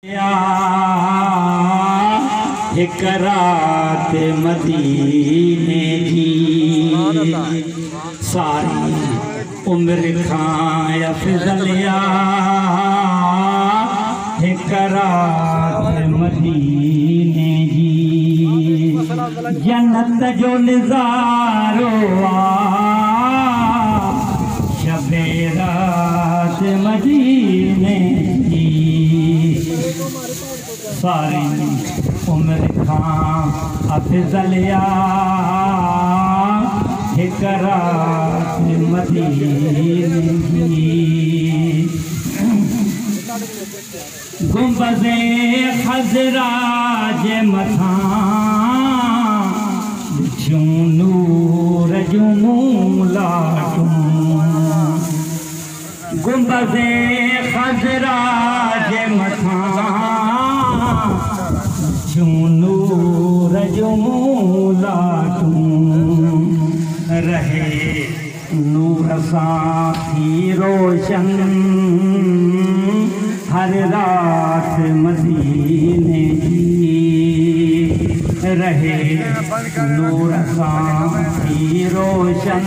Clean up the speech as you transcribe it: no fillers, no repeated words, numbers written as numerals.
एक रात मदीने जी सारी उम्र खां अफजलिया एक रात मदीने जी जन्नत जो नज़ारो शबे रात मदीने जी सारी उम्र खां अफजलिया एक रात मदीने जी गुंबज़े खज़रा जे मथां ॾिठियूं नूर जूं मूलाटूं गुंबज़े खज़रा जे मथां नूर जो मूलाटूं रहे नूर सां थी रोशन हर रात मदीने जी रहे नूर सां थी रोशन